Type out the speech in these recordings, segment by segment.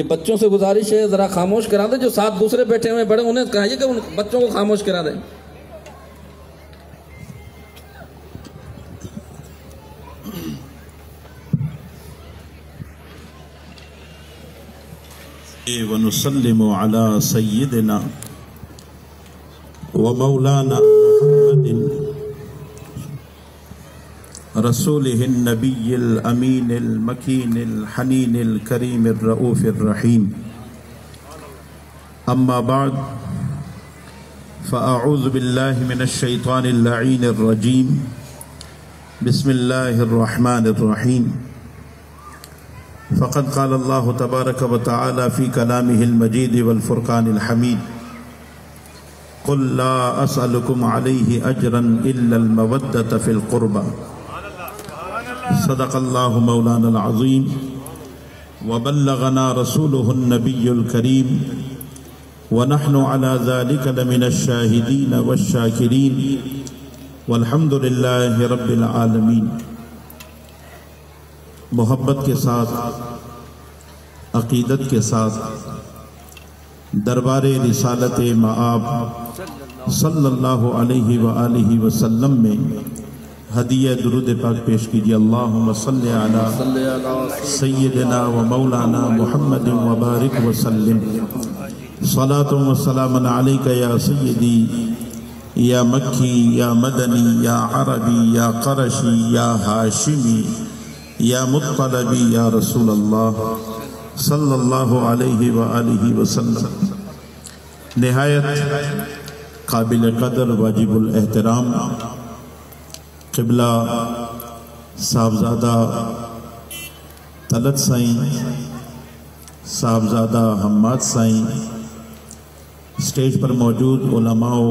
یہ بچوں سے گزارش ہے ذرا خاموش کرا دیں، جو ساتھ دوسرے بیٹھے ہوئے بڑے انہیں کہیے کہ ان بچوں کو خاموش کرا دیں۔ ونسلم على سيدنا ومولانا محمد رسوله النبي الأمين المكين الحنين الكريم الرؤوف الرحيم، أما بعد فأعوذ بالله من الشيطان اللعين الرجيم، بسم الله الرحمن الرحيم۔ فقد قال الله تبارك وتعالى في كلامه المجيد والفرقان الحميد، قل لا أسألكم عليه أجرا إلا المودة في القربى، صدق الله مولانا العظيم وبلغنا رسوله النبي الكريم، ونحن على ذلك لمن الشاهدين والشاكرين، والحمد لله رب العالمين۔ محبت کے ساتھ، عقیدت کے ساتھ دربار رسالت مآب صلی اللہ علیہ وآلہ وسلم میں ہدیہ درود پاک پیش کیجیے۔ اللہم صلی علی سیدنا و مولانا محمد وبارک وسلم، صلاۃ و سلام علیک یا سیدی یا مکی یا مدنی یا عربی یا قرشی یا ہاشمی یا مطلبی یا رسول اللہ صلی اللہ علیہ وآلہ وسلم۔ نہایت قابل قدر واجب الاحترام قبلہ صاحبزادہ طلعت سائیں، صاحبزادہ حماد سائیں، اسٹیج پر موجود علماء و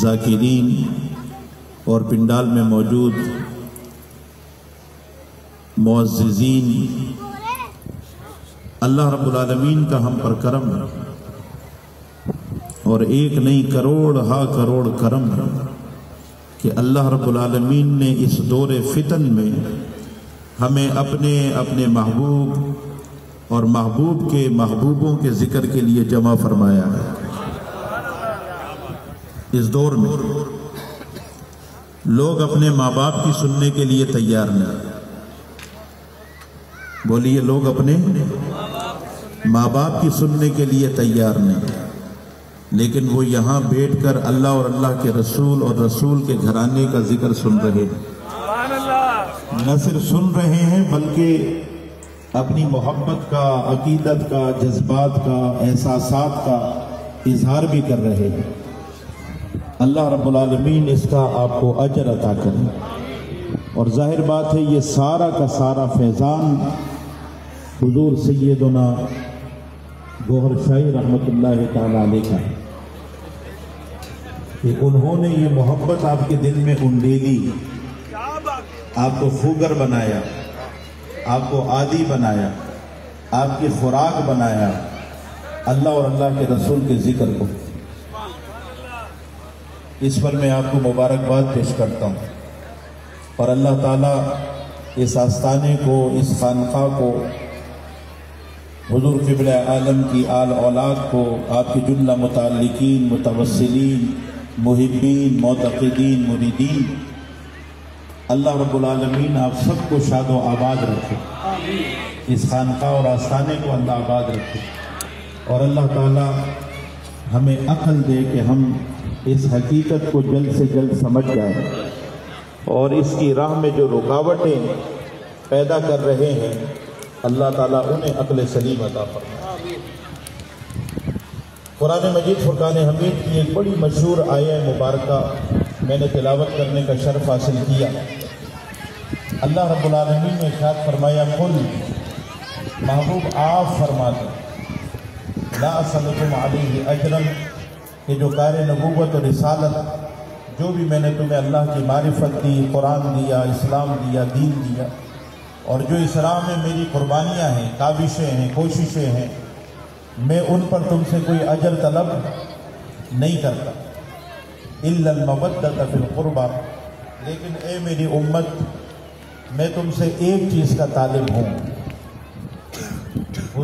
ذاکرین اور پنڈال میں موجود معززین، اللہ رب العالمین کا ہم پر کرم ہے، اور ایک نہیں کروڑ ہا کروڑ کرم ہے کہ اللہ رب العالمین نے اس دور فتن میں ہمیں اپنے محبوب اور محبوب کے محبوبوں کے ذکر کے لیے جمع فرمایا ہے۔ اس دور میں لوگ اپنے ماں باپ کی سننے کے لیے تیار نہیں، بولیے، لوگ اپنے ماں باپ کی سننے کے لیے تیار نہیں، لیکن وہ یہاں بیٹھ کر اللہ اور اللہ کے رسول اور رسول کے گھرانے کا ذکر سن رہے ہیں۔ نہ صرف سن رہے ہیں بلکہ اپنی محبت کا، عقیدت کا، جذبات کا، احساسات کا اظہار بھی کر رہے ہیں۔ اللہ رب العالمین اس کا آپ کو اجر عطا کرے، اور ظاہر بات ہے یہ سارا کا سارا فیضان حضور سیدنا گوہر شاہی رحمت اللہ تعالیٰ علیہ کا ہے کہ انہوں نے یہ محبت آپ کے دل میں انڈیلی، آپ کو خوگر بنایا، آپ کو عادی بنایا، آپ کی خوراک بنایا اللہ اور اللہ کے رسول کے ذکر کو۔ اس پر میں آپ کو مبارکباد پیش کرتا ہوں، اور اللہ تعالیٰ اس آستانے کو، اس خانقاہ کو، حضور قبلہ عالم کی آل اولاد کو، آپ کے جملہ متعلقین، متوسلین، محبین، معتقدین، مریدین، اللہ رب العالمین آپ سب کو شاد و آباد رکھے، اس خانقاہ اور آستانے کو اللہ آباد رکھے، اور اللہ تعالیٰ ہمیں عقل دے کہ ہم اس حقیقت کو جلد سے جلد سمجھ جائیں، اور اس کی راہ میں جو رکاوٹیں پیدا کر رہے ہیں اللہ تعالیٰ انہیں عقل سلیم عطا فرمائے۔ قرآن مجید فرقان حمید کی ایک بڑی مشہور آیہ مبارکہ میں نے تلاوت کرنے کا شرف حاصل کیا۔ اللہ رب العالمین نے ارشاد فرمایا، قل، محبوب آپ فرما دیں، لا اسألکم علیہ اجرا، کہ جو کار نبوت اور رسالت، جو بھی میں نے تمہیں اللہ کی معرفت دی، قرآن دیا، اسلام دیا، دین دیا، اور جو اس راہ میں میری قربانیاں ہیں، کاوشیں ہیں، کوششیں ہیں، میں ان پر تم سے کوئی اجر طلب نہیں کرتا، الا المودۃ فی القربى، لیکن اے میری امت، میں تم سے ایک چیز کا طالب ہوں۔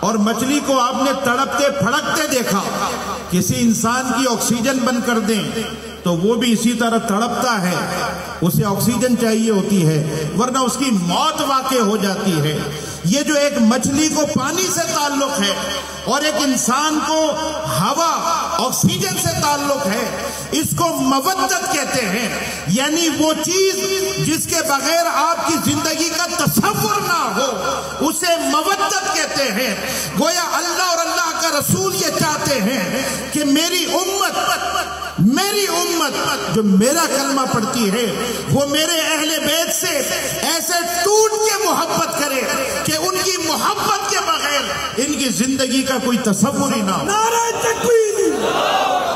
اور مچھلی کو آپ نے تڑپتے پھڑکتے دیکھا، کسی انسان کی آکسیجن بند کر دیں تو وہ بھی اسی طرح تڑپتا ہے، اسے آکسیجن چاہیے ہوتی ہے ورنہ اس کی موت واقع ہو جاتی ہے۔ یہ جو ایک مچھلی کو پانی سے تعلق ہے اور ایک انسان کو ہوا آکسیجن سے تعلق ہے، اس کو مودت کہتے ہیں، یعنی وہ چیز جس کے بغیر آپ کی زندگی کا تصور نہ ہو اسے مودت کہتے ہیں۔ گویا اللہ اور اللہ کا رسول یہ چاہتے ہیں کہ میری امت جو میرا کلمہ پڑھتی ہے وہ میرے اہل بیت سے ایسے ٹوٹ کے محبت کرے کہ ان کی محبت کے بغیر ان کی زندگی کا کوئی تصور ہی نہ ہو۔ نعرہ تکبیر،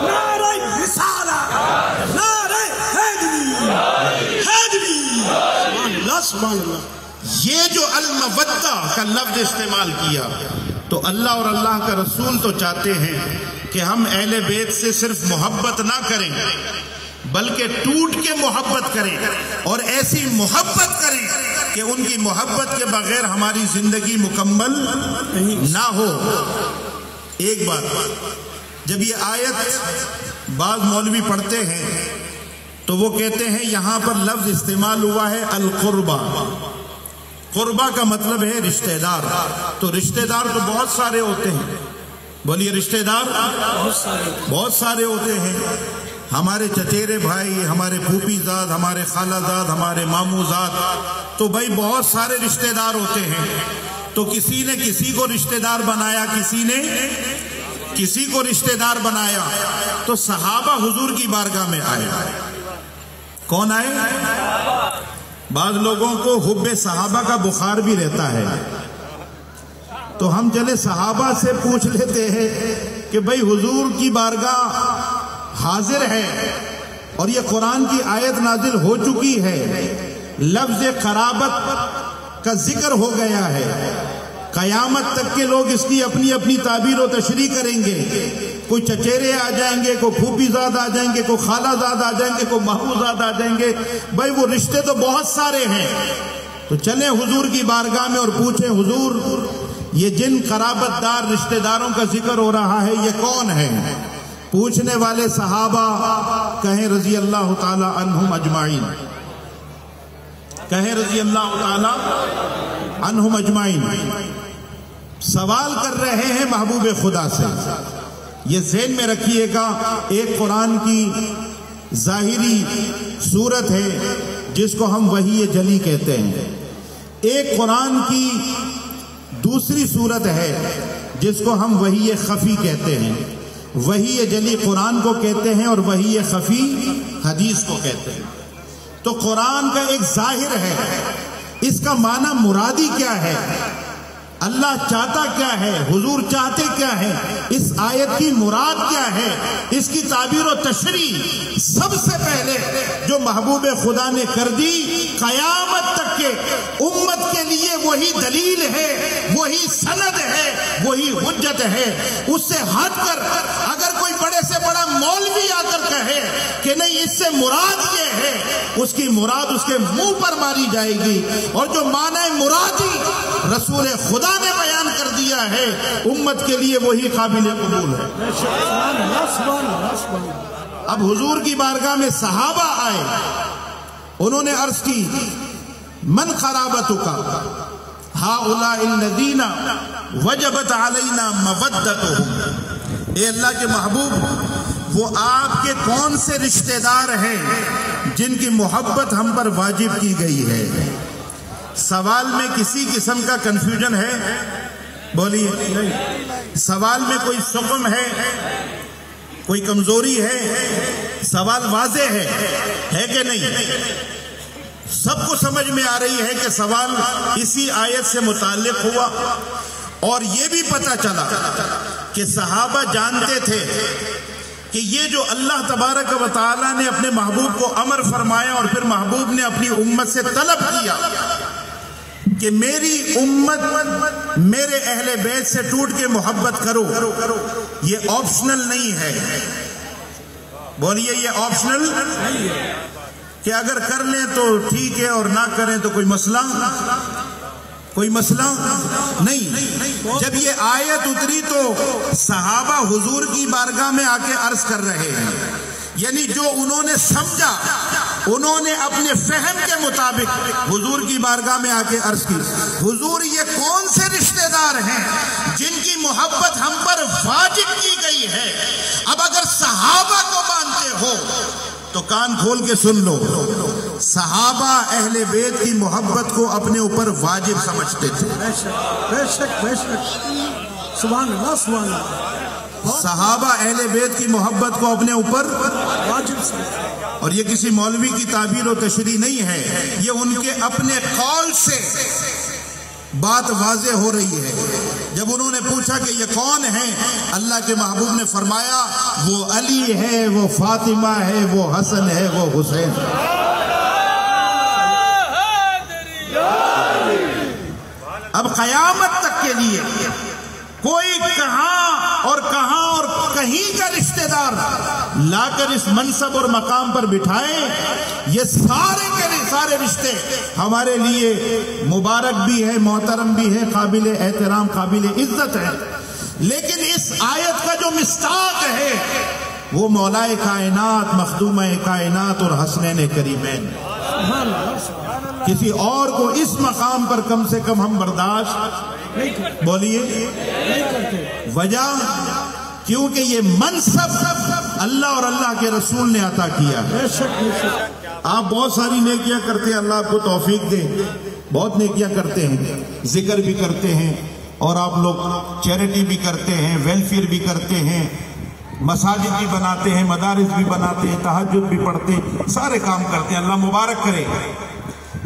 نعرہ رسالہ، نعرہ حیدری، سبحان اللہ۔ یہ جو المودہ کا لفظ استعمال کیا تو اللہ اور اللہ کا رسول تو چاہتے ہیں کہ ہم اہل بیت سے صرف محبت نہ کریں بلکہ ٹوٹ کے محبت کریں اور ایسی محبت کریں کہ ان کی محبت کے بغیر ہماری زندگی مکمل نہ ہو۔ ایک بات، جب یہ آیت بعض مولوی پڑھتے ہیں تو وہ کہتے ہیں یہاں پر لفظ استعمال ہوا ہے القربہ۔ قربہ کا مطلب ہے رشتہ دار، تو رشتہ دار تو بہت سارے ہوتے ہیں، بولیے رشتہ دار بہت سارے ہوتے ہیں، ہمارے چچیرے بھائی، ہمارے پھوپھی زاد، ہمارے خالہ زاد، ہمارے ماموں زاد، تو بھائی بہت سارے رشتہ دار ہوتے ہیں۔ تو کسی نے کسی کو رشتہ دار بنایا، کسی نے کسی کو رشتہ دار بنایا، تو صحابہ حضور کی بارگاہ میں آئے۔ کون آئے؟ بعض لوگوں کو حب صحابہ کا بخار بھی رہتا ہے، تو ہم چلے صحابہ سے پوچھ لیتے ہیں کہ بھئی حضور کی بارگاہ حاضر ہے اور یہ قرآن کی آیت نازل ہو چکی ہے، لفظ قرابت کا ذکر ہو گیا ہے، قیامت تک کے لوگ اس کی اپنی اپنی تعبیر و تشریح کریں گے، کوئی چچیرے آ جائیں گے، کوئی پھوپھی زاد آ جائیں گے، کوئی خالہ زاد آ جائیں گے، کوئی ماموں زاد آ جائیں گے، بھائی وہ رشتے تو بہت سارے ہیں۔ تو چلیں حضور کی بارگاہ میں اور پوچھیں حضور یہ جن قرابت دار رشتہ داروں کا ذکر ہو رہا ہے یہ کون ہے؟ پوچھنے والے صحابہ کہیں رضی اللہ تعالی عنہم اجمعین، کہیں رضی اللہ تعالی عنہم اجمعین۔ سوال کر رہے ہیں محبوب خدا سے، یہ ذہن میں رکھیے گا، ایک قرآن کی ظاہری صورت ہے جس کو ہم وحی جلی کہتے ہیں، ایک قرآن کی دوسری صورت ہے جس کو ہم وحی خفی کہتے ہیں۔ وحی جلی قرآن کو کہتے ہیں اور وحی خفی حدیث کو کہتے ہیں۔ تو قرآن کا ایک ظاہر ہے، اس کا معنی مرادی کیا ہے، اللہ چاہتا کیا ہے، حضور چاہتے کیا ہے، اس آیت کی مراد کیا ہے، اس کی تعبیر و تشریح سب سے پہلے جو محبوب خدا نے کر دی، قیامت تک کے امت کے لیے وہی دلیل ہے، وہی سند ہے، وہی حجت ہے۔ اس سے ہٹ کر اگر کوئی بڑے سے بڑا مولوی آ کر کہے کہ نہیں اس سے مراد یہ ہے، اس کی مراد اس کے منہ پر ماری جائے گی، اور جو معنی مرادی رسول خدا نے بیان کر دیا ہے امت کے لیے وہی قابل قبول ہے۔ اب حضور کی بارگاہ میں صحابہ آئے، انہوں نے عرض کی من قرابتک ہؤلاء الذین وجبت علینا مودتهم، اے اللہ کے محبوب وہ آپ کے کون سے رشتہ دار ہیں جن کی محبت ہم پر واجب کی گئی ہے؟ سوال میں کسی قسم کا کنفیوژن ہے؟ بولیے، سوال میں کوئی سقم ہے، کوئی کمزوری ہے؟ سوال واضح ہے کہ نہیں؟ سب کو سمجھ میں آ رہی ہے کہ سوال اسی آیت سے متعلق ہوا، اور یہ بھی پتہ چلا کہ صحابہ جانتے تھے کہ یہ جو اللہ تبارک و تعالی نے اپنے محبوب کو امر فرمایا اور پھر محبوب نے اپنی امت سے طلب کیا کہ میری امت میرے اہل بیت سے ٹوٹ کے محبت کرو، یہ آپشنل نہیں ہے۔ بولیے یہ آپشنل نہیں ہے کہ اگر کر لیں تو ٹھیک ہے اور نہ کریں تو کوئی مسئلہ کوئی مسئلہ نہیں۔ جب یہ آیت اتری تو صحابہ حضور کی بارگاہ میں آ کے عرض کر رہے ہیں، یعنی جو انہوں نے سمجھا انہوں نے اپنے فہم کے مطابق حضور کی بارگاہ میں آ کے عرض کی، حضور یہ کون سے رشتہ دار ہیں جن کی محبت ہم پر واجب کی گئی ہے؟ اب اگر صحابہ کو مانتے ہو تو کان کھول کے سن لو، صحابہ اہل بیت کی محبت کو اپنے اوپر واجب سمجھتے تھے۔ بے شک بے شک، سبحان اللہ سبحان اللہ۔ صحابہ اہل بیت کی محبت کو اپنے اوپر واجب سمجھتے، اور یہ کسی مولوی کی تعبیر و تشریح نہیں ہے، یہ ان کے اپنے قول سے بات واضح ہو رہی ہے۔ جب انہوں نے پوچھا کہ یہ کون ہیں، اللہ کے محبوب نے فرمایا وہ علی ہے، وہ فاطمہ ہے، وہ حسن ہے، وہ حسین۔ اب قیامت تک کے لیے کوئی کہاں اور کہیں کا رشتہ دار لا کر اس منصب اور مقام پر بٹھائے، یہ سارے کے سارے رشتے ہمارے لیے مبارک بھی ہے، محترم بھی ہے، قابل احترام، قابل عزت ہے۔ لیکن اس آیت کا جو مصداق ہے وہ مولا کائنات، مخدوم کائنات اور حسنین کریمین۔ کسی اور کو اس مقام پر کم سے کم ہم برداشت بولیے وجہ، کیونکہ یہ منصب اللہ اور اللہ کے رسول نے عطا کیا ہے۔ آپ بہت ساری نیکیاں کرتے ہیں، اللہ آپ کو توفیق دے، بہت نیکیاں کرتے ہیں، ذکر بھی کرتے ہیں، اور آپ لوگ چیریٹی بھی کرتے ہیں، ویلفیئر بھی کرتے ہیں، مساجد بھی بناتے ہیں، مدارس بھی بناتے ہیں، تہجد بھی پڑھتے ہیں، سارے کام کرتے ہیں، اللہ مبارک کرے۔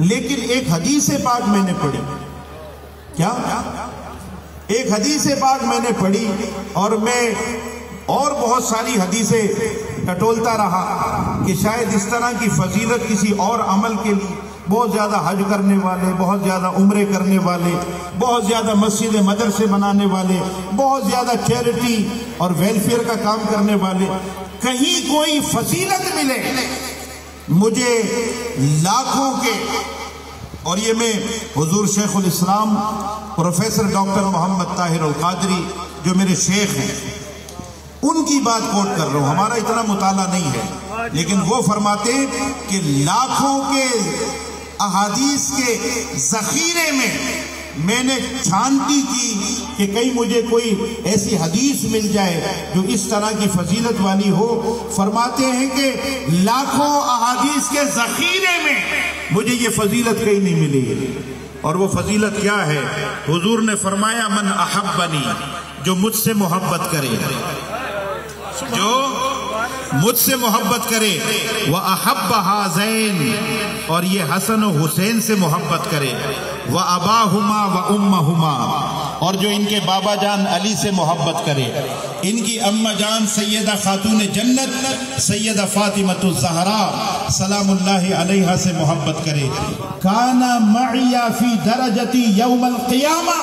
لیکن ایک حدیث پاک میں نے پڑھی، کیا ایک حدیث پاک میں نے پڑھی، اور میں اور بہت ساری حدیثیں ٹٹولتا رہا کہ شاید اس طرح کی فضیلت کسی اور عمل کے لیے بہت زیادہ حج کرنے والے، بہت زیادہ عمرے کرنے والے، بہت زیادہ مسجد مدرسے بنانے والے، بہت زیادہ چیریٹی اور ویلفیئر کا کام کرنے والے، کہیں کوئی فضیلت ملے مجھے لاکھوں کے، اور یہ میں حضور شیخ الاسلام پروفیسر ڈاکٹر محمد طاہر القادری جو میرے شیخ ہیں ان کی بات کوٹ کر رہا ہوں، ہمارا اتنا مطالعہ نہیں ہے، لیکن وہ فرماتے کہ لاکھوں کے احادیث کے ذخیرے میں نے چھانٹی کی کہ کہیں مجھے کوئی ایسی حدیث مل جائے جو اس طرح کی فضیلت والی ہو۔ فرماتے ہیں کہ لاکھوں احادیث کے ذخیرے میں مجھے یہ فضیلت کہیں نہیں ملی، اور وہ فضیلت کیا ہے؟ حضور نے فرمایا من احبنی، جو مجھ سے محبت کرے، جو مجھ سے محبت کرے، وَأَحَبَّ هَذَيْنِ، اور یہ حسن و حسین سے محبت کرے، وَأَبَاهُمَا وَأُمَّهُمَا، اور جو ان کے بابا جان علی سے محبت کرے، ان کی اماں جان سیدہ خاتون جنت سیدہ فاطمۃ الزہراء سلام اللہ علیہا سے محبت کرے، کانا معی فی درجتی یوم القیامہ،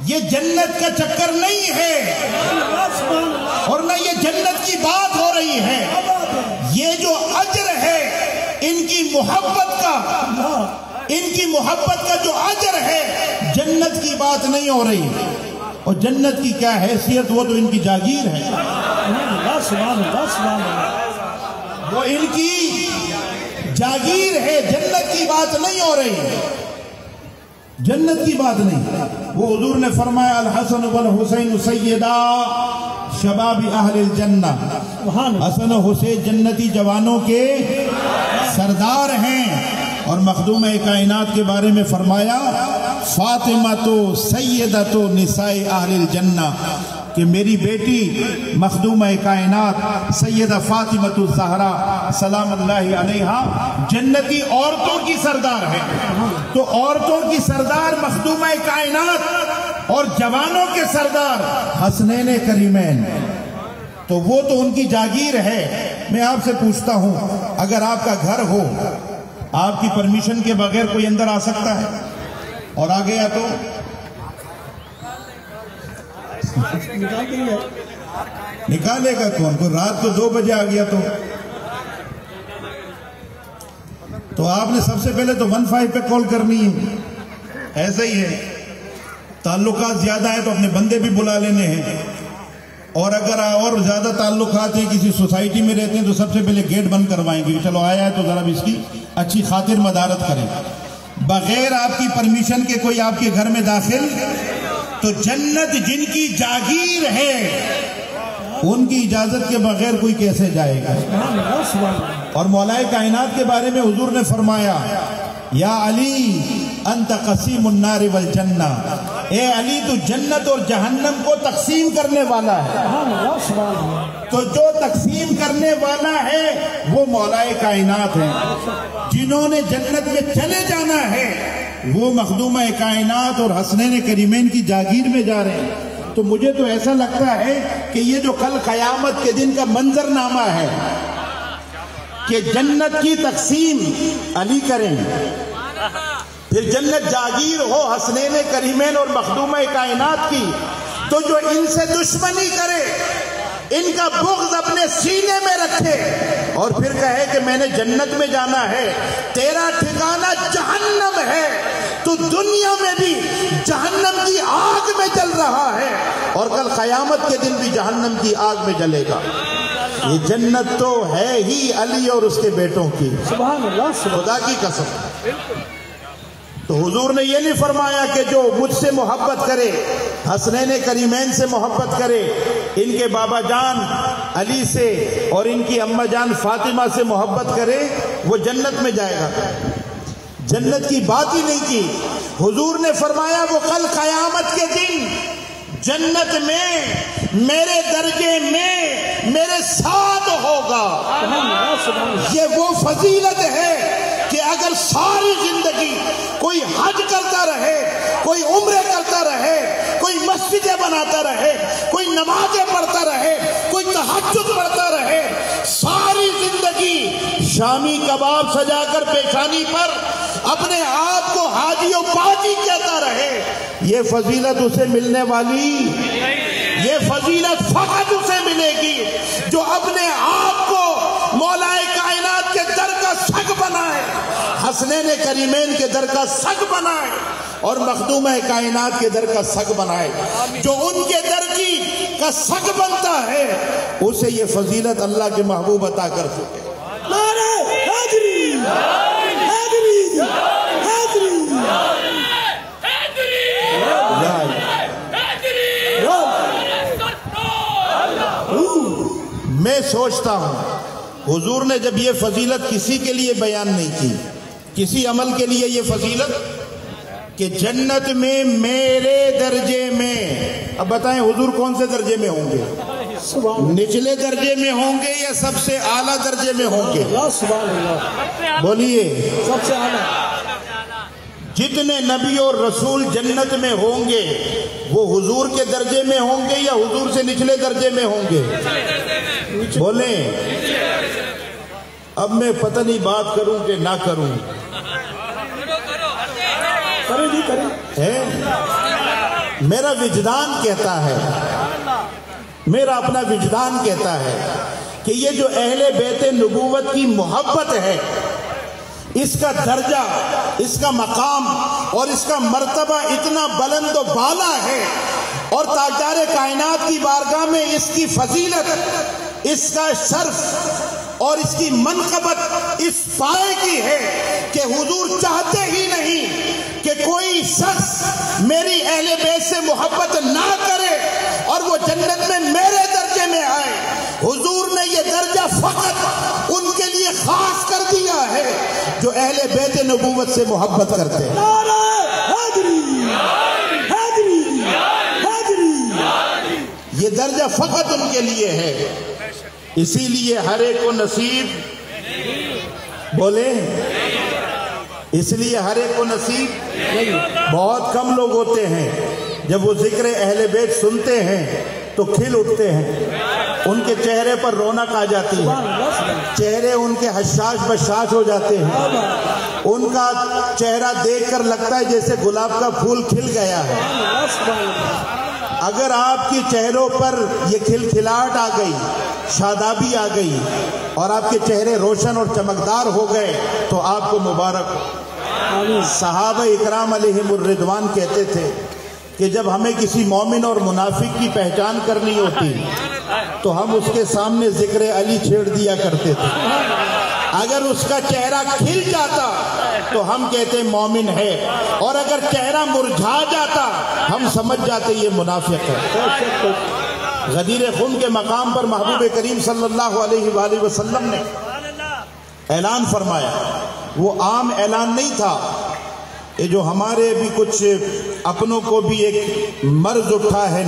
یہ جنت کا چکر نہیں ہے اور نہ یہ جنت کی بات ہو رہی ہے، یہ جو اجر ہے ان کی محبت کا جو اجر ہے، جنت کی بات نہیں ہو رہی، اور جنت کی کیا حیثیت، وہ تو ان کی جاگیر ہے، وہ ان کی جاگیر ہے، جنت کی بات نہیں ہو رہی، جنت کی بات نہیں۔ وہ حضور نے فرمایا الحسن والحسین سیدہ شباب اہل الجنہ، حسن و حسین جنتی جوانوں کے سردار ہیں، اور مخدوم کائنات کے بارے میں فرمایا فاطمہ تو سیدہ تو نساء اہل الجنہ، کہ میری بیٹی مخدوم کائنات سیدہ فاطمہ الزہراء سلام اللہ علیہا جنتی عورتوں کی سردار ہے، تو عورتوں کی سردار مخدوم کائنات اور جوانوں کے سردار حسنین کریمین، تو وہ تو ان کی جاگیر ہے۔ میں آپ سے پوچھتا ہوں، اگر آپ کا گھر ہو، آپ کی پرمیشن کے بغیر کوئی اندر آ سکتا ہے اور آ گیا تو نکالے گا کون؟ کوئی رات کو 2 بجے آ گیا تو آپ نے سب سے پہلے تو 15 پہ کال کرنی ہے، ایسا ہی ہے، تعلقات زیادہ ہیں تو اپنے بندے بھی بلا لینے ہیں، اور اگر اور زیادہ تعلقات ہیں، کسی سوسائٹی میں رہتے ہیں تو سب سے پہلے گیٹ بند کروائیں گے کہ چلو آیا ہے تو ذرا اس کی اچھی خاطر مدارت کریں، بغیر آپ کی پرمیشن کے کوئی آپ کے گھر میں داخل، تو جنت جن کی جاگیر ہے ان کی اجازت کے بغیر کوئی کیسے جائے گا؟ اور مولا کائنات کے بارے میں حضور نے فرمایا یا علی انت قسیم النار والجنہ، اے علی تو جنت اور جہنم کو تقسیم کرنے والا ہے، تو جو تقسیم کرنے والا ہے وہ مولا کائنات ہے، جنہوں نے جنت میں چلے جانا ہے وہ مخدومہ کائنات اور حسنین کریمین کی جاگیر میں جا رہے ہیں۔ تو مجھے تو ایسا لگتا ہے کہ یہ جو کل قیامت کے دن کا منظر نامہ ہے کہ جنت کی تقسیم علی کریں، پھر جنت جاگیر ہو حسنین کریمین اور مخدومہ کائنات کی، تو جو ان سے دشمنی کرے، ان کا بغض اپنے سینے میں رکھے اور پھر کہے کہ میں نے جنت میں جانا ہے، تیرا ٹھکانہ جہنم ہے، تو دنیا میں بھی جہنم کی آگ میں جل رہا ہے اور کل قیامت کے دن بھی جہنم کی آگ میں جلے گا۔ یہ جنت تو ہے ہی علی اور اس کے بیٹوں کی، سبحان اللہ، خدا کی قسم۔ تو حضور نے یہ نہیں فرمایا کہ جو مجھ سے محبت کرے، حسنین کریمین سے محبت کرے، ان کے بابا جان علی سے اور ان کی اماں جان فاطمہ سے محبت کرے، وہ جنت میں جائے گا۔ جنت کی بات ہی نہیں کی۔ حضور نے فرمایا وہ کل قیامت کے دن جنت میں میرے درجے میں میرے ساتھ ہوگا۔ یہ وہ فضیلت ہے کہ اگر ساری زندگی کوئی حج کرتا رہے، کوئی عمرے کرتا رہے، کوئی مسجدیں بناتا رہے، کوئی نمازیں پڑھتا رہے، کوئی تہجد پڑھتا رہے، ساری زندگی شامی کباب سجا کر پیشانی پر اپنے آپ کو حاجی و پاجی کہتا رہے، یہ فضیلت اسے ملنے والی، یہ فضیلت فقط اسے ملے گی جو اپنے آپ کو مولا کائنات کے در کا سگ بنائے، حسنین کریمین کے در کا سگ بنائے اور مخدومہ کائنات کے در کا سگ بنائے۔ جو ان کے در کی کا سگ بنتا ہے اسے یہ فضیلت اللہ کے محبوب عطا کر چکے۔ نعرہ حیدری، حیدری، حیدری، میں سوچتا ہوں حضور نے جب یہ فضیلت کسی کے لیے بیان نہیں کی، کسی عمل کے لیے یہ فضیلت کہ جنت میں میرے درجے میں، اب بتائیں حضور کون سے درجے میں ہوں گے؟ نچلے درجے میں ہوں گے یا سب سے اعلیٰ درجے میں ہوں گے؟ سبحان اللہ، بولیے۔ سب سے اعلیٰ۔ جتنے نبی اور رسول جنت میں ہوں گے وہ حضور کے درجے میں ہوں گے یا حضور سے نچلے درجے میں ہوں گے؟ بولیں۔ اب میں پتہ نہیں بات کروں کہ نہ کروں، میرا وجدان کہتا ہے، میرا اپنا وجدان کہتا ہے کہ یہ جو اہل بیت نبوت کی محبت ہے، اس کا درجہ، اس کا مقام اور اس کا مرتبہ اتنا بلند و بالا ہے، اور تاجدار کائنات کی بارگاہ میں اس کی فضیلت، اس کا شرف اور اس کی منقبت اس پائے کی ہے کہ حضور چاہتے ہی نہیں کہ کوئی شخص میری اہل بیت سے محبت نہ کرے اور وہ جنت میں میرے درجے میں آئے۔ حضور نے یہ درجہ فقط ان کے لیے خاص کر دیا ہے جو اہل بیت نبوت سے محبت کرتے ہیں۔ نعرہ حیدری، حیدری، حیدری۔ یہ درجہ فقط ان کے لیے ہے، اسی لیے ہر ایک کو نصیب، بولے، اس لیے ہر ایک کو نصیب، بہت کم لوگ ہوتے ہیں جب وہ ذکر اہل بیت سنتے ہیں تو کھل اٹھتے ہیں، ان کے چہرے پر رونق آ جاتی ہے، چہرے ان کے حشاش بشاش ہو جاتے ہیں، ان کا چہرہ دیکھ کر لگتا ہے جیسے گلاب کا پھول کھل گیا ہے۔ اگر آپ کے چہروں پر یہ کھلکھلاہٹ آ گئی، شادابی آ گئی اور آپ کے چہرے روشن اور چمکدار ہو گئے تو آپ کو مبارک ہو۔ صحابہ اکرام علیہم الرضوان کہتے تھے کہ جب ہمیں کسی مومن اور منافق کی پہچان کرنی ہوتی تو ہم اس کے سامنے ذکر علی چھیڑ دیا کرتے تھے. اگر اس کا چہرہ کھل جاتا تو ہم کہتے مومن ہے، اور اگر چہرہ مرجھا جاتا ہم سمجھ جاتے یہ منافق ہے. غدیر خم کے مقام پر محبوب کریم صلی اللہ علیہ وآلہ وسلم نے اعلان فرمایا. وہ عام اعلان نہیں تھا، یہ جو ہمارے بھی کچھ اپنوں کو بھی ایک مرض اٹھا ہے،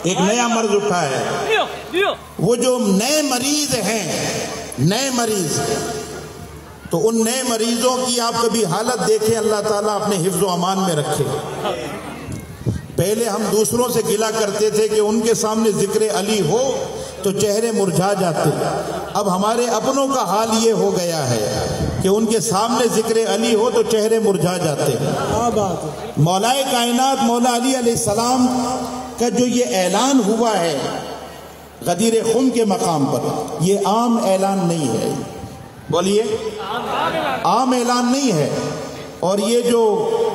ایک نیا مرض اٹھا ہے. وہ جو نئے مریض ہیں، نئے مریض، تو ان نئے مریضوں کی آپ کبھی حالت دیکھیں، اللہ تعالیٰ اپنے حفظ و امان میں رکھے. پہلے ہم دوسروں سے گلا کرتے تھے کہ ان کے سامنے ذکر علی ہو تو چہرے مرجھا جاتے. اب ہمارے اپنوں کا حال یہ ہو گیا ہے کہ ان کے سامنے ذکر علی ہو تو چہرے مرجھا جاتے. مولا کائنات مولا علی علیہ السلام کا جو یہ اعلان ہوا ہے غدیر خم کے مقام پر، یہ عام اعلان نہیں ہے. بولیے، عام اعلان نہیں ہے. اور یہ جو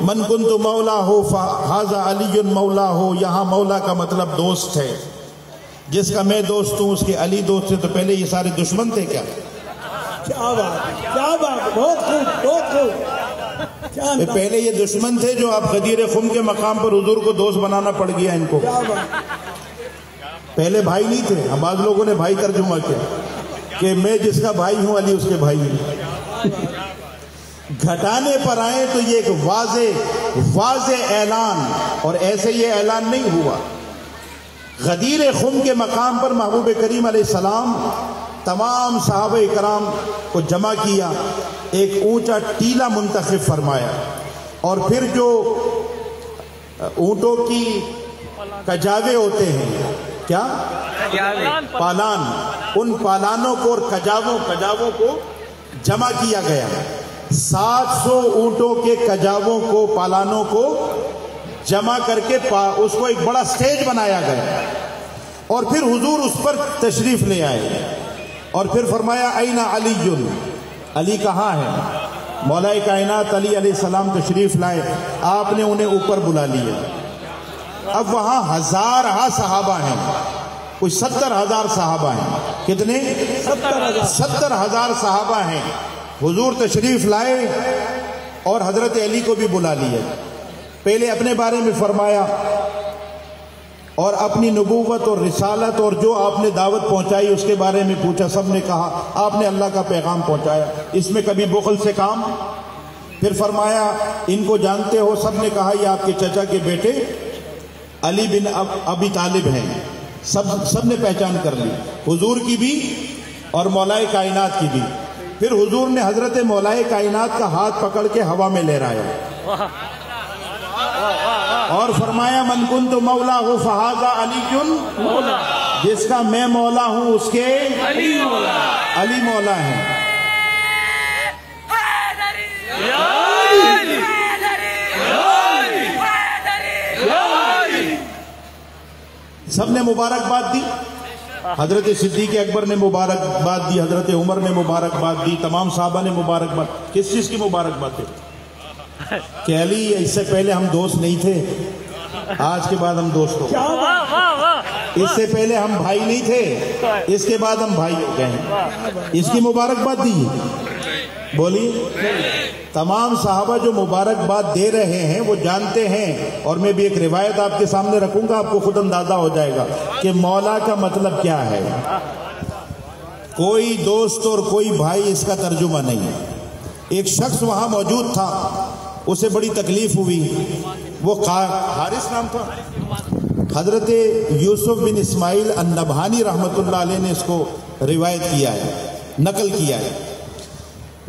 من کنت مولا ہو فہذا علی مولا ہو، یہاں مولا کا مطلب دوست ہے. جس کا میں دوست ہوں اس کے علی دوست ہے. تو پہلے یہ سارے دشمن تھے کیا؟ کیا بات، کیا بات، بہت خوب، بہت خوب. پہلے یہ دشمن تھے جو آپ غدیر خم کے مقام پر حضور کو دوست بنانا پڑ گیا ان کو. پہلے بھائی نہیں تھے. بعض لوگوں نے بھائی ترجمہ کیا کہ میں جس کا بھائی ہوں علی اس کے بھائی ہوں. گھٹانے پر آئے تو یہ ایک واضح اعلان، اور ایسے یہ اعلان نہیں ہوا. غدیر خم کے مقام پر محبوب کریم علیہ السلام تمام صحابہ کرام کو جمع کیا، ایک اونچا ٹیلا منتخب فرمایا، اور پھر جو اونٹوں کی کجاوے ہوتے ہیں، کیا پالان، ان پالانوں کو اور کجاووں کو جمع کیا گیا. 700 اونٹوں کے کجاووں کو، پالانوں کو جمع کر کے اس کو ایک بڑا سٹیج بنایا گیا، اور پھر حضور اس پر تشریف لے آئے، اور پھر فرمایا این علی، علی کہاں ہے؟ مولا کائنات علی علیہ السلام تشریف لائے. آپ نے انہیں اوپر بلا لیا. اب وہاں ہزارہ صحابہ ہیں، کوئی 70,000 صحابہ ہیں. کتنے؟ 70,000 صحابہ ہیں. حضور تشریف لائے اور حضرت علی کو بھی بلا لیا. پہلے اپنے بارے میں فرمایا اور اپنی نبوت اور رسالت اور جو آپ نے دعوت پہنچائی اس کے بارے میں پوچھا. سب نے کہا آپ نے اللہ کا پیغام پہنچایا، اس میں کبھی بخل سے کام. پھر فرمایا ان کو جانتے ہو؟ سب نے کہا یہ آپ کے چچا کے بیٹے علی بن ابی طالب ہیں. سب نے پہچان کر لی، حضور کی بھی اور مولا کائنات کی بھی. پھر حضور نے حضرت مولا کائنات کا ہاتھ پکڑ کے ہوا میں لہرایا اور فرمایا من کنت مولا ہو فہذا علی مولا، جس کا میں مولا ہوں اس کے علی مولا ہیں. سب نے مبارکباد دی. حضرت صدیق اکبر نے مبارکباد دی، حضرت عمر نے مبارکباد دی، تمام صحابہ نے مبارکباد. کس چیز کی مبارکباد ہے؟ کہ علی اس سے پہلے ہم دوست نہیں تھے، آج کے بعد ہم دوست ہو گئے. اس سے پہلے ہم بھائی نہیں تھے، اس کے بعد ہم بھائی ہو گئے. اس کی مبارکباد دی. بولیے. تمام صحابہ جو مبارکباد دے رہے ہیں وہ جانتے ہیں، اور میں بھی ایک روایت آپ کے سامنے رکھوں گا، آپ کو خود اندازہ ہو جائے گا کہ مولا کا مطلب کیا ہے. کوئی دوست اور کوئی بھائی اس کا ترجمہ نہیں. ایک شخص وہاں موجود تھا، اسے بڑی تکلیف ہوئی. وہ حارث نام تھا. حضرت یوسف بن اسماعیل النبہانی رحمۃ اللہ علیہ نے اس کو روایت کیا ہے، نقل کیا ہے.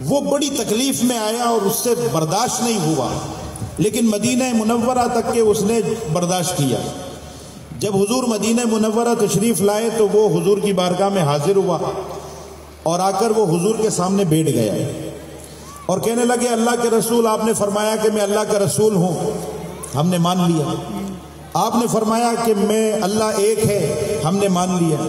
وہ بڑی تکلیف میں آیا اور اس سے برداشت نہیں ہوا، لیکن مدینہ منورہ تک کے اس نے برداشت کیا. جب حضور مدینہ منورہ تشریف لائے تو وہ حضور کی بارگاہ میں حاضر ہوا اور آ کر وہ حضور کے سامنے بیٹھ گیا اور کہنے لگے اللہ کے رسول، آپ نے فرمایا کہ میں اللہ کا رسول ہوں، ہم نے مان لیا. آپ نے فرمایا کہ میں اللہ ایک ہے، ہم نے مان لیا.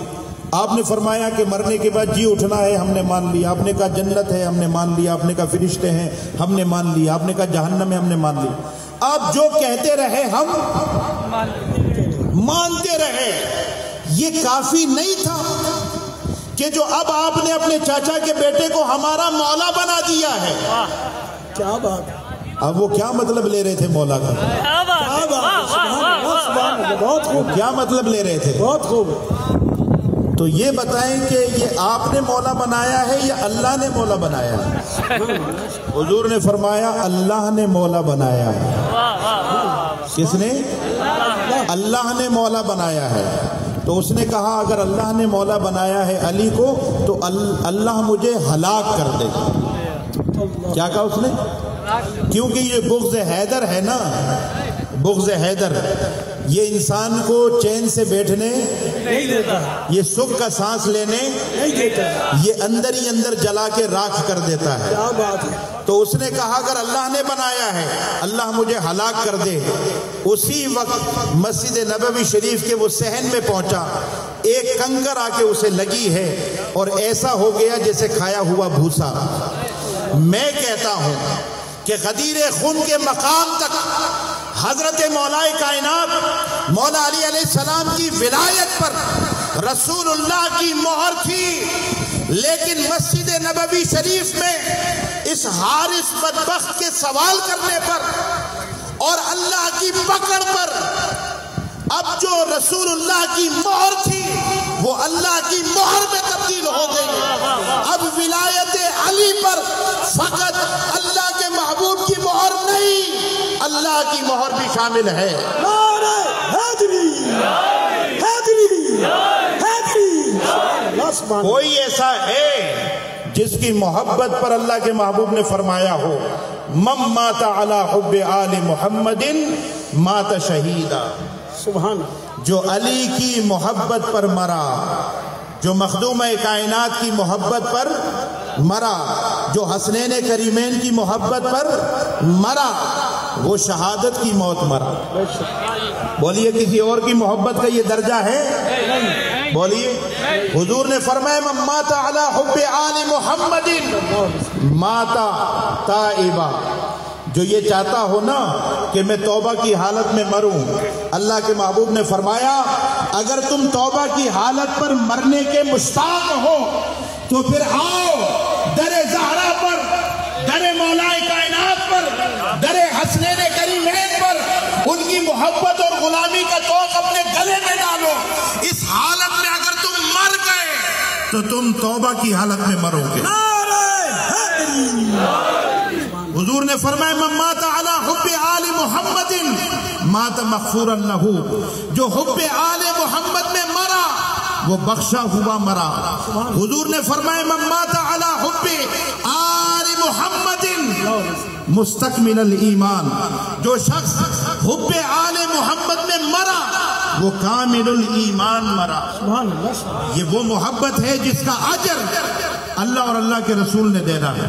آپ نے فرمایا کہ مرنے کے بعد جی اٹھنا ہے، ہم نے مان لیا. آپ نے کہا جنت ہے، ہم نے مان لیا. آپ نے کہا فرشتے ہیں، ہم نے مان لیا. آپ نے کہا جہنم ہے، ہم نے مان لیا. آپ جو کہتے رہے ہم مانتے رہے. یہ کافی نہیں تھا کہ جو اب آپ نے اپنے چاچا کے بیٹے کو ہمارا مولا بنا دیا ہے. کیا بات. اب وہ کیا مطلب لے رہے تھے مولا کا؟ بہت خوب. کیا مطلب لے رہے تھے؟ بہت خوب. تو یہ بتائیں کہ یہ آپ نے مولا بنایا ہے یا اللہ نے مولا بنایا ہے؟ حضور نے فرمایا اللہ نے مولا بنایا ہے. کس نے؟ اللہ نے مولا بنایا ہے. تو اس نے کہا اگر اللہ نے مولا بنایا ہے علی کو تو اللہ مجھے ہلاک کر دے. کیا کہا اس نے؟ کیونکہ یہ بغض حیدر ہے نا، بغض حیدر یہ انسان کو چین سے بیٹھنے نہیں دیتا، یہ سکھ کا سانس لینے نہیں دیتا، یہ اندر ہی اندر جلا کے راکھ کر دیتا ہے. کیا بات ہے. تو اس نے کہا اگر اللہ نے بنایا ہے اللہ مجھے ہلاک کر دے. اسی وقت مسجد نبوی شریف کے وہ صحن میں پہنچا، ایک کنکر آ کے اسے لگی ہے اور ایسا ہو گیا جیسے کھایا ہوا بھوسا. میں کہتا ہوں کہ غدیر خون کے مقام تک حضرت مولا کائنات مولا علی علیہ السلام کی ولایت پر رسول اللہ کی مہر تھی، لیکن مسجد نبوی شریف میں اس حارث بدبخت کے سوال کرنے پر اور اللہ کی پکڑ پر اب جو رسول اللہ کی مہر تھی وہ اللہ کی مہر میں تبدیل ہو گئی. اب ولایت علی پر فقط اللہ کے محبوب کی مہر نہیں، اللہ کی مہر بھی شامل ہے. نعرہ حیدری، حیدری، حیدری. کوئی ایسا ہے جس کی محبت پر اللہ کے محبوب نے فرمایا ہو من مات علی حب آل محمد مات شہیدا. سبحان. جو علی کی محبت پر مرا، جو مخدوم کائنات کی محبت پر مرا، جو حسنین کریمین کی محبت پر مرا، وہ شہادت کی موت مرا. بولیے کسی اور کی محبت کا یہ درجہ ہے؟ بولیے. حضور نے فرمایا من مات علی حب آل محمد مات تائبا. جو یہ چاہتا ہو نا کہ میں توبہ کی حالت میں مروں، اللہ کے محبوب نے فرمایا اگر تم توبہ کی حالت پر مرنے کے مشتاق ہو تو پھر آؤ در زہرا پر، در مولا کائنات پر، در حسنین کریمین پر ان کی محبت اور غلامی کا توق اپنے گلے میں ڈالو. اس حالت میں اگر تم مر گئے تو تم توبہ کی حالت میں مرو گے. حضور نے فرمایا من مات علی حب آل محمد مات مغفورا لہ. جو حب آل محمد میں مرا وہ بخشا ہوا مرا. حضور نے فرمایا من مات علی حب آل محمد مستکمل الایمان. جو شخص حب آل محمد میں مرا وہ کامل الایمان مرا. یہ وہ محبت ہے جس کا اجر اللہ اور اللہ کے رسول نے دینا ہے.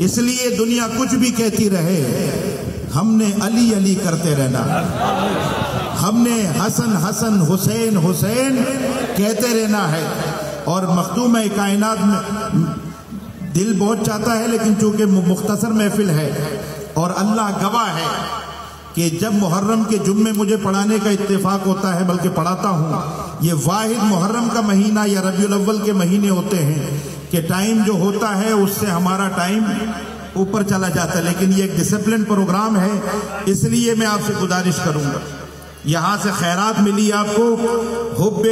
اس لیے دنیا کچھ بھی کہتی رہے، ہم نے علی علی کرتے رہنا، ہم نے حسن حسن حسین حسین کہتے رہنا ہے. اور مخدوم کائنات میں دل بہت چاہتا ہے لیکن چونکہ مختصر محفل ہے اور اللہ گواہ ہے کہ جب محرم کے جمعے مجھے پڑھانے کا اتفاق ہوتا ہے، بلکہ پڑھاتا ہوں، یہ واحد محرم کا مہینہ یا ربیع الاول کے مہینے ہوتے ہیں کہ ٹائم جو ہوتا ہے اس سے ہمارا ٹائم اوپر چلا جاتا ہے، لیکن یہ ایک ڈسپلن پروگرام ہے. اس لیے میں آپ سے گزارش کروں گا، یہاں سے خیرات ملی آپ کو حب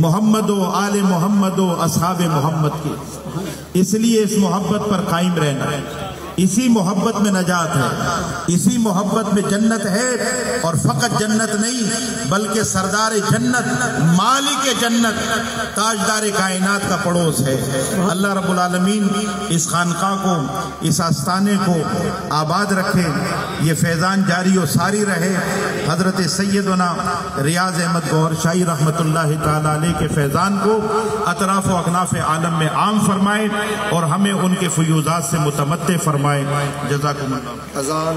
محمد و آل محمد و اصحاب محمد کی، اس لیے اس محبت پر قائم رہنا ہے. اسی محبت میں نجات ہے، اسی محبت میں جنت ہے. اور فقط جنت نہیں بلکہ سردار جنت، مالک جنت، تاجدار کائنات کا پڑوس ہے. اللہ رب العالمین اس خانقاہ کو، اس آستانے کو آباد رکھے، یہ فیضان جاری و ساری رہے. حضرت سیدنا ریاض احمد گوہر شاہی رحمت اللہ تعالی علیہ کے فیضان کو اطراف و اکناف عالم میں عام فرمائے اور ہمیں ان کے فیوضات سے متمتع فرمائے. جزاکم اللہ.